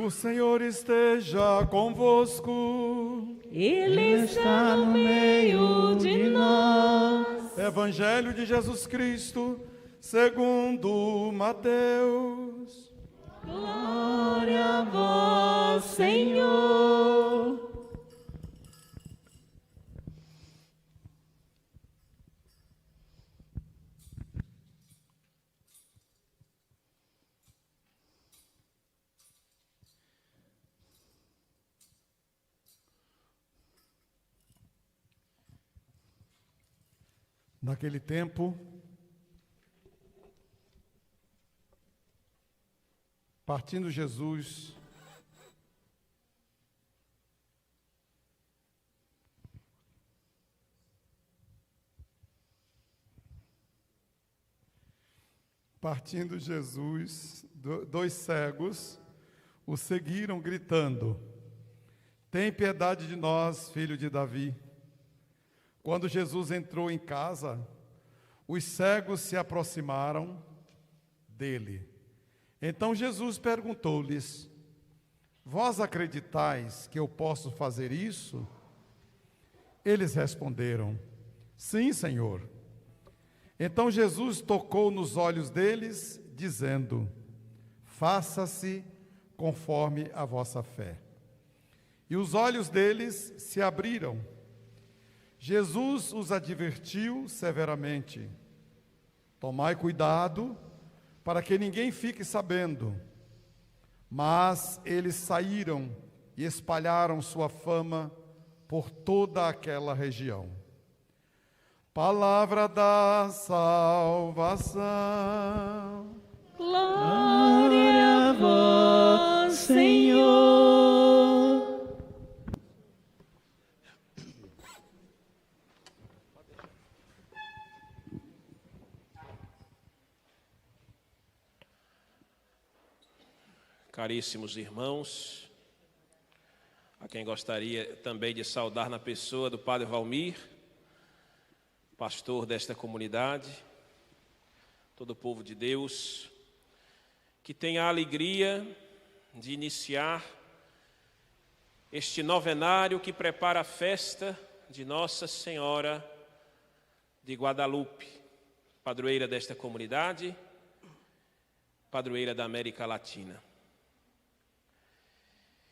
O Senhor esteja convosco. Ele está no meio de nós. Evangelho de Jesus Cristo, segundo Mateus. Glória a vós, Senhor. Naquele tempo, partindo Jesus, dois cegos o seguiram gritando: "Tem piedade de nós, filho de Davi." Quando Jesus entrou em casa, os cegos se aproximaram dele. Então Jesus perguntou-lhes: "Vós acreditais que eu posso fazer isso?" Eles responderam: "Sim, Senhor." Então Jesus tocou nos olhos deles, dizendo: "Faça-se conforme a vossa fé." E os olhos deles se abriram. Jesus os advertiu severamente: "Tomai cuidado para que ninguém fique sabendo." Mas eles saíram e espalharam sua fama por toda aquela região. Palavra da salvação. Glória a vós, Senhor. Caríssimos irmãos, a quem gostaria também de saudar na pessoa do Padre Valmir, pastor desta comunidade, todo o povo de Deus, que tem a alegria de iniciar este novenário que prepara a festa de Nossa Senhora de Guadalupe, padroeira desta comunidade, padroeira da América Latina.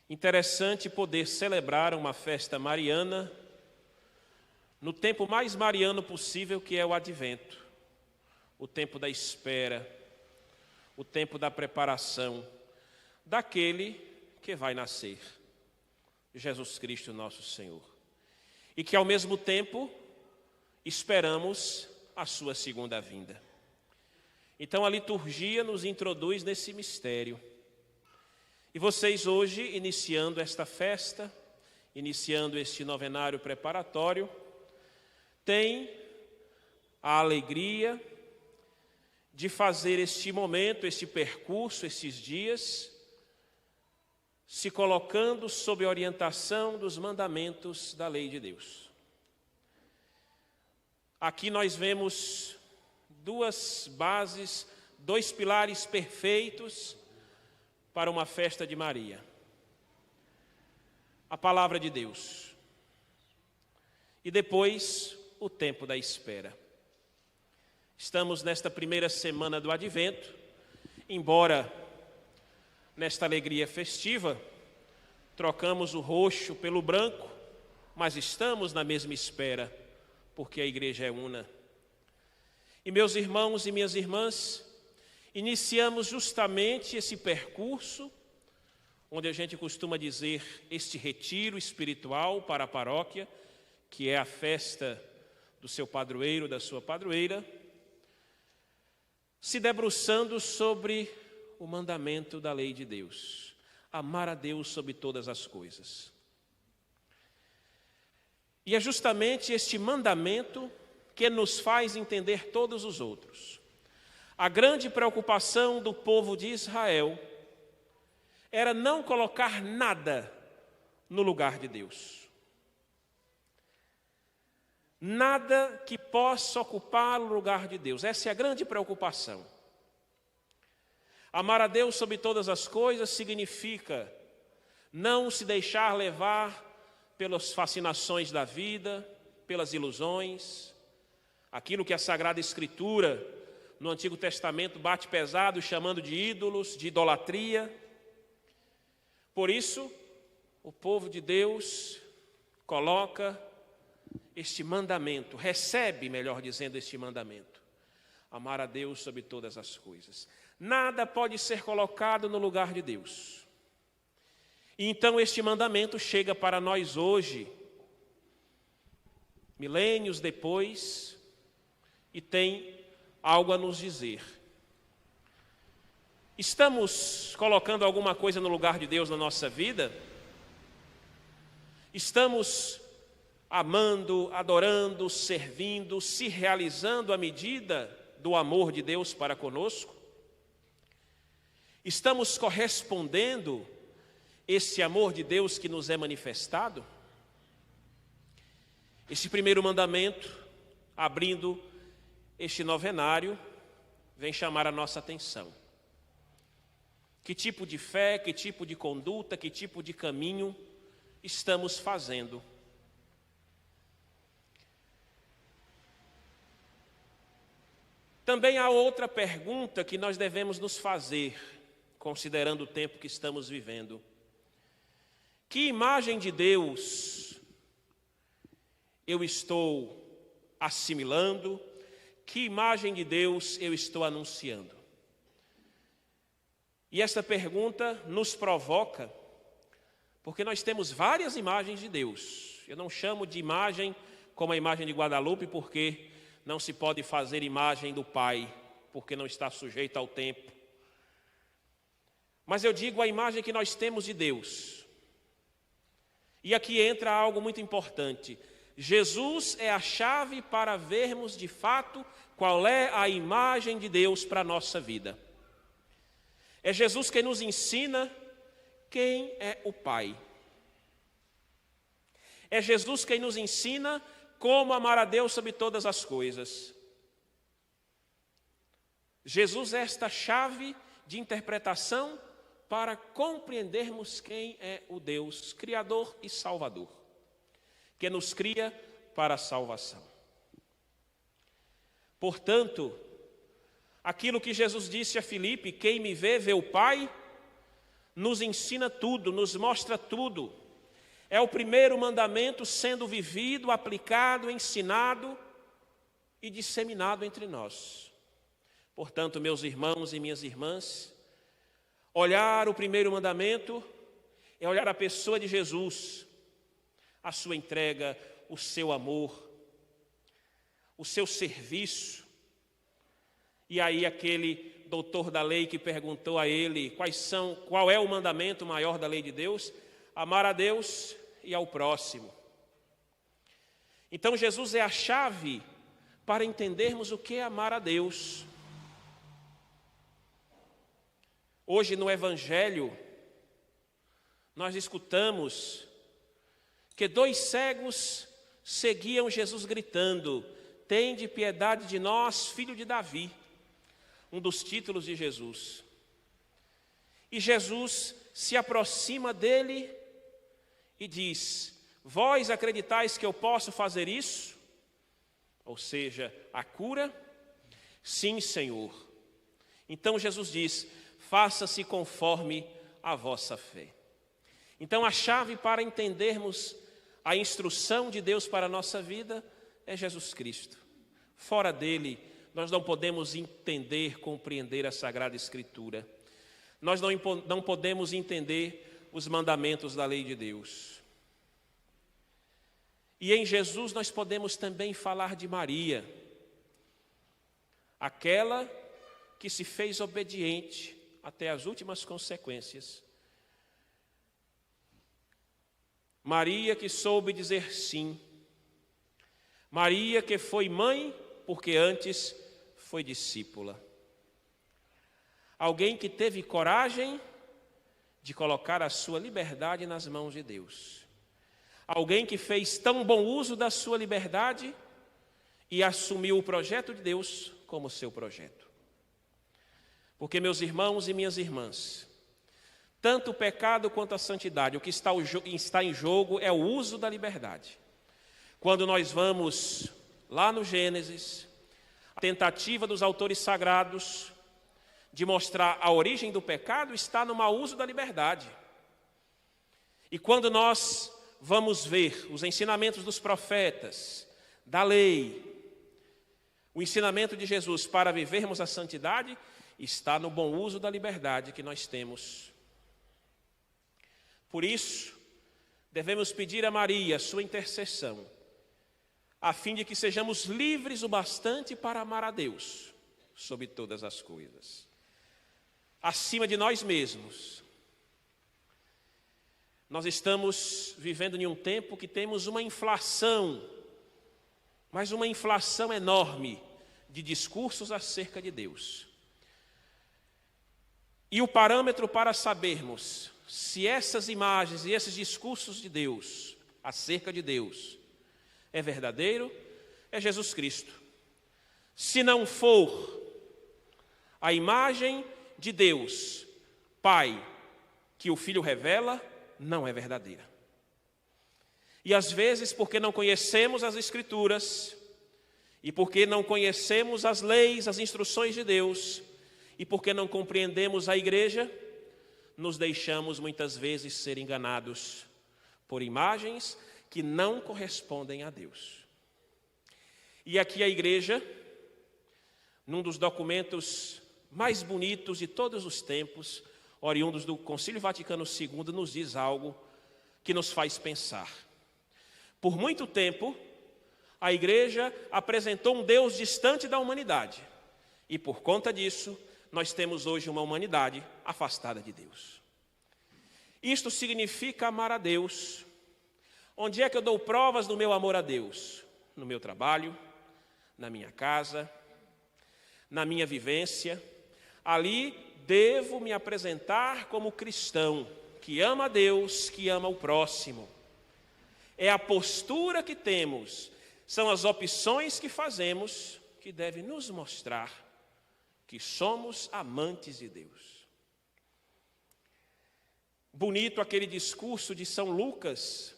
Interessante poder celebrar uma festa mariana no tempo mais mariano possível, que é o Advento, o tempo da espera, o tempo da preparação daquele que vai nascer, Jesus Cristo nosso Senhor, e que ao mesmo tempo esperamos a sua segunda vinda. Então a liturgia nos introduz nesse mistério. E vocês hoje, iniciando esta festa, iniciando este novenário preparatório, têm a alegria de fazer este momento, este percurso, estes dias, se colocando sob a orientação dos mandamentos da lei de Deus. Aqui nós vemos duas bases, dois pilares perfeitos para uma festa de Maria. A palavra de Deus. E depois, o tempo da espera. Estamos nesta primeira semana do Advento, embora nesta alegria festiva, trocamos o roxo pelo branco, mas estamos na mesma espera, porque a igreja é una. E meus irmãos e minhas irmãs, iniciamos justamente esse percurso, onde a gente costuma dizer este retiro espiritual para a paróquia, que é a festa do seu padroeiro, da sua padroeira, se debruçando sobre o mandamento da lei de Deus, amar a Deus sobre todas as coisas. E é justamente este mandamento que nos faz entender todos os outros. A grande preocupação do povo de Israel era não colocar nada no lugar de Deus. Nada que possa ocupar o lugar de Deus. Essa é a grande preocupação. Amar a Deus sobre todas as coisas significa não se deixar levar pelas fascinações da vida, pelas ilusões, aquilo que a Sagrada Escritura no Antigo Testamento bate pesado, chamando de ídolos, de idolatria. Por isso, o povo de Deus coloca este mandamento, recebe, melhor dizendo, este mandamento: amar a Deus sobre todas as coisas. Nada pode ser colocado no lugar de Deus. E então este mandamento chega para nós hoje, milênios depois, e tem algo a nos dizer. Estamos colocando alguma coisa no lugar de Deus na nossa vida? Estamos amando, adorando, servindo, se realizando à medida do amor de Deus para conosco? Estamos correspondendo esse amor de Deus que nos é manifestado? Esse primeiro mandamento, abrindo este novenário, vem chamar a nossa atenção. Que tipo de fé, que tipo de conduta, que tipo de caminho estamos fazendo? Também há outra pergunta que nós devemos nos fazer, considerando o tempo que estamos vivendo. Que imagem de Deus eu estou assimilando? Que imagem de Deus eu estou anunciando? E esta pergunta nos provoca, porque nós temos várias imagens de Deus. Eu não chamo de imagem como a imagem de Guadalupe, porque não se pode fazer imagem do Pai, porque não está sujeito ao tempo. Mas eu digo a imagem que nós temos de Deus. E aqui entra algo muito importante. Jesus é a chave para vermos de fato qual é a imagem de Deus para a nossa vida. É Jesus quem nos ensina quem é o Pai. É Jesus quem nos ensina como amar a Deus sobre todas as coisas. Jesus é esta chave de interpretação para compreendermos quem é o Deus Criador e Salvador, que nos cria para a salvação. Portanto, aquilo que Jesus disse a Filipe, quem me vê, vê o Pai, nos ensina tudo, nos mostra tudo. É o primeiro mandamento sendo vivido, aplicado, ensinado e disseminado entre nós. Portanto, meus irmãos e minhas irmãs, olhar o primeiro mandamento é olhar a pessoa de Jesus, a sua entrega, o seu amor, o seu serviço. E aí aquele doutor da lei que perguntou a ele qual é o mandamento maior da lei de Deus? Amar a Deus e ao próximo. Então Jesus é a chave para entendermos o que é amar a Deus. Hoje no Evangelho, nós escutamos que 2 cegos seguiam Jesus gritando: tende piedade de nós, filho de Davi. Um dos títulos de Jesus. E Jesus se aproxima dele e diz: vós acreditais que eu posso fazer isso? Ou seja, a cura? Sim, Senhor. Então Jesus diz: faça-se conforme a vossa fé. Então a chave para entendermos a instrução de Deus para a nossa vida é Jesus Cristo. Fora dele, nós não podemos entender, compreender a Sagrada Escritura. Nós não podemos entender os mandamentos da lei de Deus. E em Jesus nós podemos também falar de Maria, aquela que se fez obediente até as últimas consequências. Maria que soube dizer sim. Maria que foi mãe porque antes foi discípula. Alguém que teve coragem de colocar a sua liberdade nas mãos de Deus. Alguém que fez tão bom uso da sua liberdade e assumiu o projeto de Deus como seu projeto. Porque, meus irmãos e minhas irmãs, Tanto o pecado quanto a santidade, o que está em jogo é o uso da liberdade. Quando nós vamos lá no Gênesis, a tentativa dos autores sagrados de mostrar a origem do pecado está no mau uso da liberdade. E quando nós vamos ver os ensinamentos dos profetas, da lei, o ensinamento de Jesus para vivermos a santidade, está no bom uso da liberdade que nós temos. Por isso, devemos pedir a Maria sua intercessão, a fim de que sejamos livres o bastante para amar a Deus sobre todas as coisas, acima de nós mesmos. Nós estamos vivendo em um tempo que temos uma inflação, mas uma inflação enorme de discursos acerca de Deus. E o parâmetro para sabermos se essas imagens e esses discursos de Deus, acerca de Deus, é verdadeiro, é Jesus Cristo. Se não for a imagem de Deus, Pai, que o Filho revela, não é verdadeira. E às vezes, porque não conhecemos as Escrituras, e porque não conhecemos as leis, as instruções de Deus, e porque não compreendemos a igreja, nos deixamos muitas vezes ser enganados por imagens que não correspondem a Deus. E aqui a igreja, num dos documentos mais bonitos de todos os tempos, oriundos do Concílio Vaticano II, nos diz algo que nos faz pensar. Por muito tempo, a igreja apresentou um Deus distante da humanidade. E por conta disso, nós temos hoje uma humanidade afastada de Deus. Isto significa amar a Deus. Onde é que eu dou provas do meu amor a Deus? No meu trabalho, na minha casa, na minha vivência. Ali devo me apresentar como cristão, que ama a Deus, que ama o próximo. É a postura que temos, são as opções que fazemos que devem nos mostrar que somos amantes de Deus. Bonito aquele discurso de São Lucas,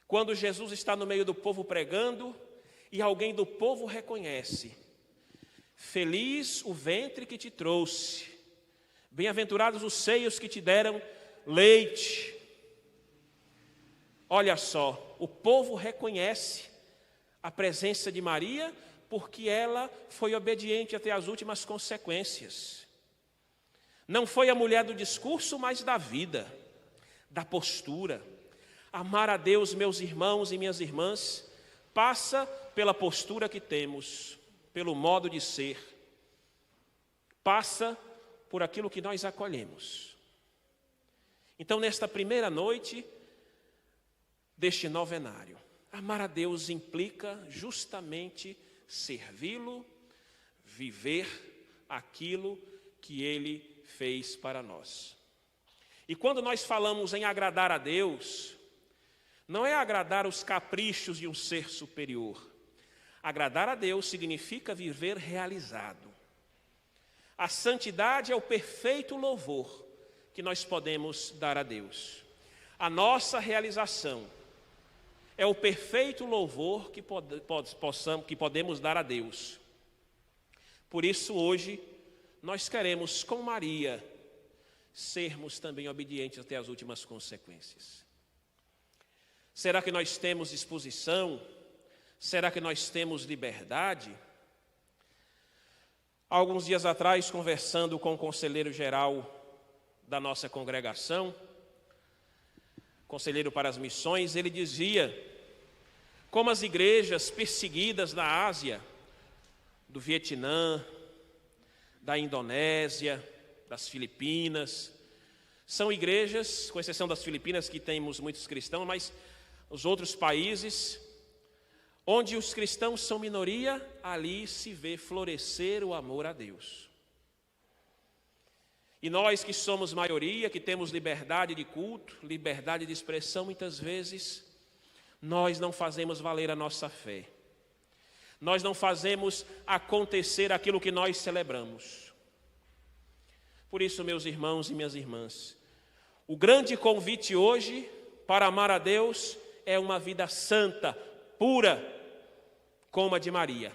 quando Jesus está no meio do povo pregando e alguém do povo reconhece: feliz o ventre que te trouxe, bem-aventurados os seios que te deram leite. Olha só, o povo reconhece a presença de Maria porque ela foi obediente até as últimas consequências. Não foi a mulher do discurso, mas da vida, da postura. Amar a Deus, meus irmãos e minhas irmãs, passa pela postura que temos, pelo modo de ser, passa por aquilo que nós acolhemos. Então, nesta primeira noite deste novenário, amar a Deus implica justamente servi-lo, viver aquilo que Ele fez para nós. E quando nós falamos em agradar a Deus, não é agradar os caprichos de um ser superior. Agradar a Deus significa viver realizado. A santidade é o perfeito louvor que nós podemos dar a Deus. A nossa realização é o perfeito louvor que podemos dar a Deus. Por isso, hoje, nós queremos, com Maria, sermos também obedientes até as últimas consequências. Será que nós temos disposição? Será que nós temos liberdade? Alguns dias atrás, conversando com o conselheiro geral da nossa congregação, conselheiro para as missões, ele dizia como as igrejas perseguidas na Ásia, do Vietnã, da Indonésia, das Filipinas, são igrejas, com exceção das Filipinas, que temos muitos cristãos, mas os outros países, onde os cristãos são minoria, ali se vê florescer o amor a Deus. E nós que somos maioria, que temos liberdade de culto, liberdade de expressão, muitas vezes, nós não fazemos valer a nossa fé. Nós não fazemos acontecer aquilo que nós celebramos. Por isso, meus irmãos e minhas irmãs, o grande convite hoje para amar a Deus é uma vida santa, pura, como a de Maria.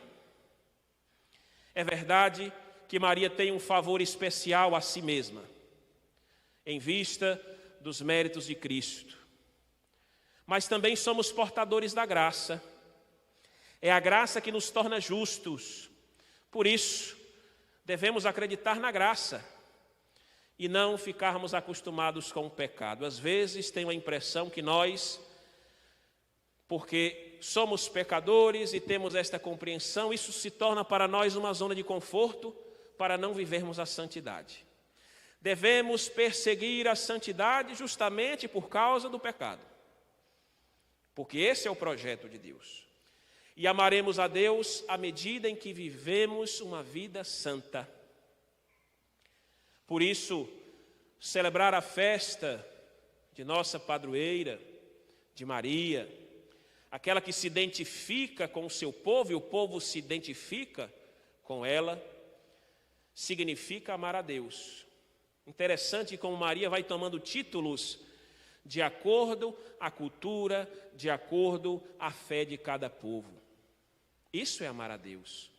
É verdade que Maria tem um favor especial a si mesma, em vista dos méritos de Cristo. Mas também somos portadores da graça. É a graça que nos torna justos. Por isso, devemos acreditar na graça e não ficarmos acostumados com o pecado. Às vezes tenho a impressão que nós, porque somos pecadores e temos esta compreensão, isso se torna para nós uma zona de conforto para não vivermos a santidade. Devemos perseguir a santidade justamente por causa do pecado, porque esse é o projeto de Deus. E amaremos a Deus à medida em que vivemos uma vida santa. Por isso, celebrar a festa de nossa padroeira, de Maria, aquela que se identifica com o seu povo e o povo se identifica com ela, significa amar a Deus. Interessante como Maria vai tomando títulos de acordo à cultura, de acordo à fé de cada povo. Isso é amar a Deus.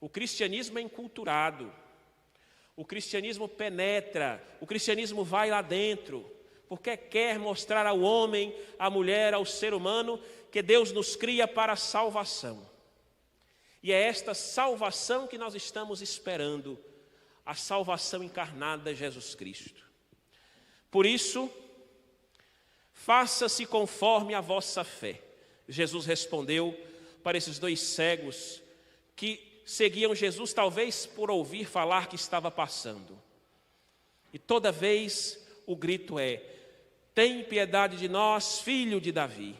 O cristianismo é enculturado. O cristianismo penetra, o cristianismo vai lá dentro, porque quer mostrar ao homem, à mulher, ao ser humano, que Deus nos cria para a salvação. E é esta salvação que nós estamos esperando, a salvação encarnada de Jesus Cristo. Por isso, faça-se conforme a vossa fé. Jesus respondeu para esses 2 cegos que seguiam Jesus, talvez por ouvir falar que estava passando. E toda vez o grito é: tem piedade de nós, filho de Davi.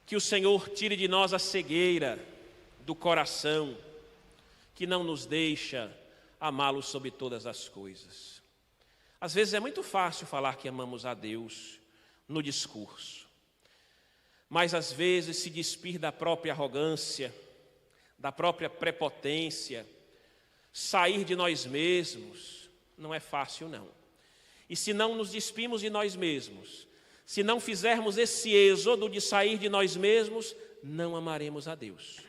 Que o Senhor tire de nós a cegueira do coração, que não nos deixa amá-lo sobre todas as coisas. Às vezes é muito fácil falar que amamos a Deus no discurso, mas às vezes se despir da própria arrogância, da própria prepotência, sair de nós mesmos, não é fácil não. E se não nos despimos de nós mesmos, se não fizermos esse êxodo de sair de nós mesmos, não amaremos a Deus.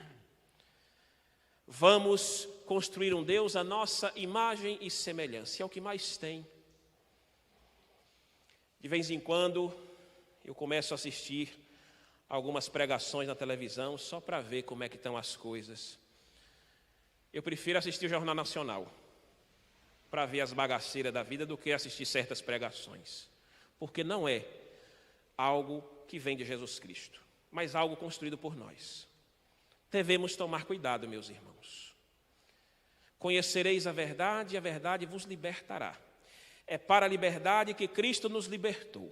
Vamos construir um Deus à nossa imagem e semelhança, é o que mais tem. De vez em quando eu começo a assistir algumas pregações na televisão só para ver como é que estão as coisas. Eu prefiro assistir o Jornal Nacional para ver as bagaceiras da vida do que assistir certas pregações, porque não é algo que vem de Jesus Cristo, mas algo construído por nós. Devemos tomar cuidado, meus irmãos. Conhecereis a verdade e a verdade vos libertará. É para a liberdade que Cristo nos libertou.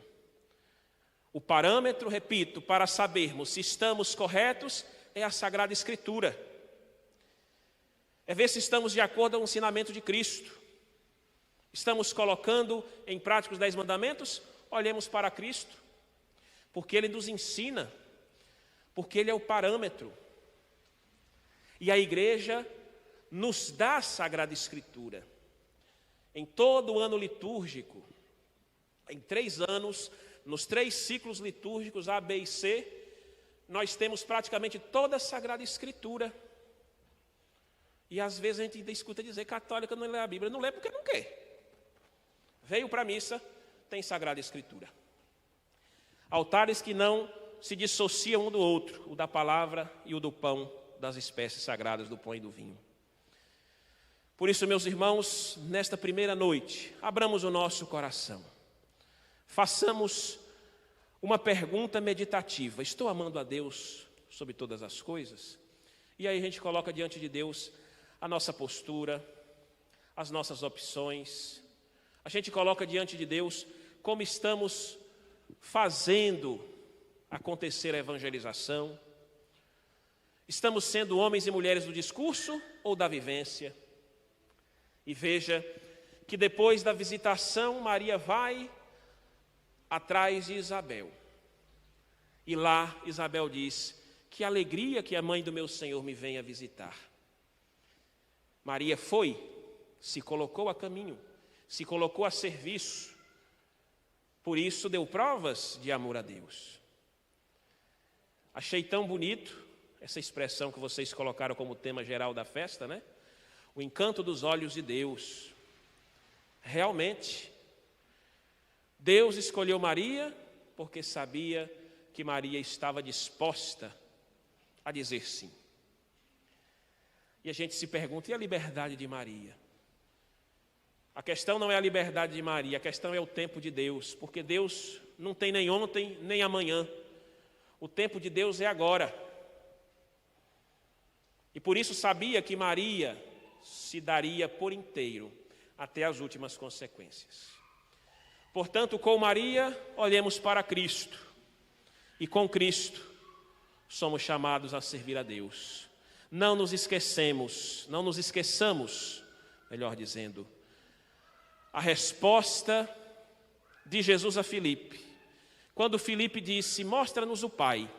O parâmetro, repito, para sabermos se estamos corretos é a Sagrada Escritura. É ver se estamos de acordo com o ensinamento de Cristo. Estamos colocando em prática os 10 mandamentos? Olhemos para Cristo, porque Ele nos ensina, porque Ele é o parâmetro. E a igreja nos dá a Sagrada Escritura. Em todo o ano litúrgico, em 3 anos, nos 3 ciclos litúrgicos A, B e C, nós temos praticamente toda a Sagrada Escritura. E às vezes a gente ainda escuta dizer católica não lê a Bíblia. Não lê porque não quer. Veio para a missa, tem Sagrada Escritura. Altares que não se dissociam um do outro, o da palavra e o do pão, das espécies sagradas do pão e do vinho. Por isso, meus irmãos, nesta primeira noite, abramos o nosso coração. Façamos uma pergunta meditativa: estou amando a Deus sobre todas as coisas? E aí a gente coloca diante de Deus a nossa postura, as nossas opções. A gente coloca diante de Deus como estamos fazendo acontecer a evangelização. Estamos sendo homens e mulheres do discurso ou da vivência? E veja que depois da visitação, Maria vai atrás de Isabel. E lá Isabel diz: que alegria que a mãe do meu Senhor me venha visitar. Maria foi, se colocou a caminho, se colocou a serviço. Por isso deu provas de amor a Deus. Achei tão bonito essa expressão que vocês colocaram como tema geral da festa, né? O encanto dos olhos de Deus. Realmente, Deus escolheu Maria porque sabia que Maria estava disposta a dizer sim. E a gente se pergunta, e a liberdade de Maria? A questão não é a liberdade de Maria, a questão é o tempo de Deus, porque Deus não tem nem ontem, nem amanhã. O tempo de Deus é agora. E por isso sabia que Maria se daria por inteiro até as últimas consequências. Portanto, com Maria, olhemos para Cristo. E com Cristo, somos chamados a servir a Deus. Não nos esqueçamos, melhor dizendo, a resposta de Jesus a Filipe. Quando Filipe disse, mostra-nos o Pai.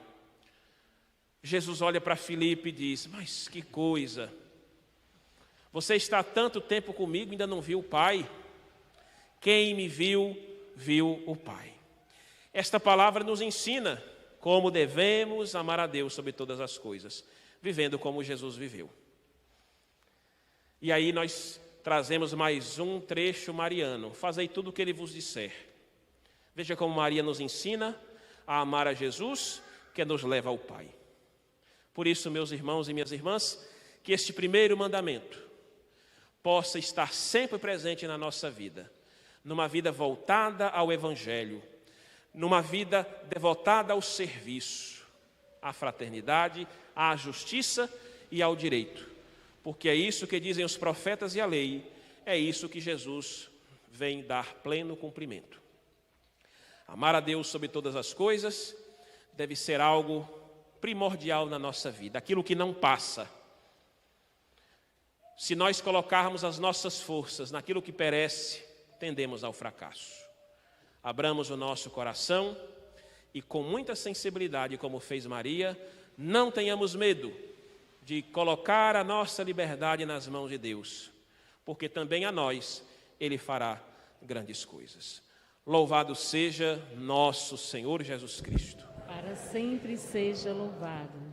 Jesus olha para Filipe e diz, mas que coisa, você está há tanto tempo comigo e ainda não viu o Pai? Quem me viu, viu o Pai. Esta palavra nos ensina como devemos amar a Deus sobre todas as coisas, vivendo como Jesus viveu. E aí nós trazemos mais um trecho mariano. Fazei tudo o que ele vos disser. Veja como Maria nos ensina a amar a Jesus, que nos leva ao Pai. Por isso, meus irmãos e minhas irmãs, que este primeiro mandamento possa estar sempre presente na nossa vida, numa vida voltada ao Evangelho, numa vida devotada ao serviço, à fraternidade, à justiça e ao direito. Porque é isso que dizem os profetas e a lei, é isso que Jesus vem dar pleno cumprimento. Amar a Deus sobre todas as coisas deve ser algo primordial na nossa vida, aquilo que não passa. Se nós colocarmos as nossas forças naquilo que perece, tendemos ao fracasso. Abramos o nosso coração e com muita sensibilidade, como fez Maria, não tenhamos medo de colocar a nossa liberdade nas mãos de Deus, porque também a nós Ele fará grandes coisas. Louvado seja nosso Senhor Jesus Cristo. Para sempre seja louvado.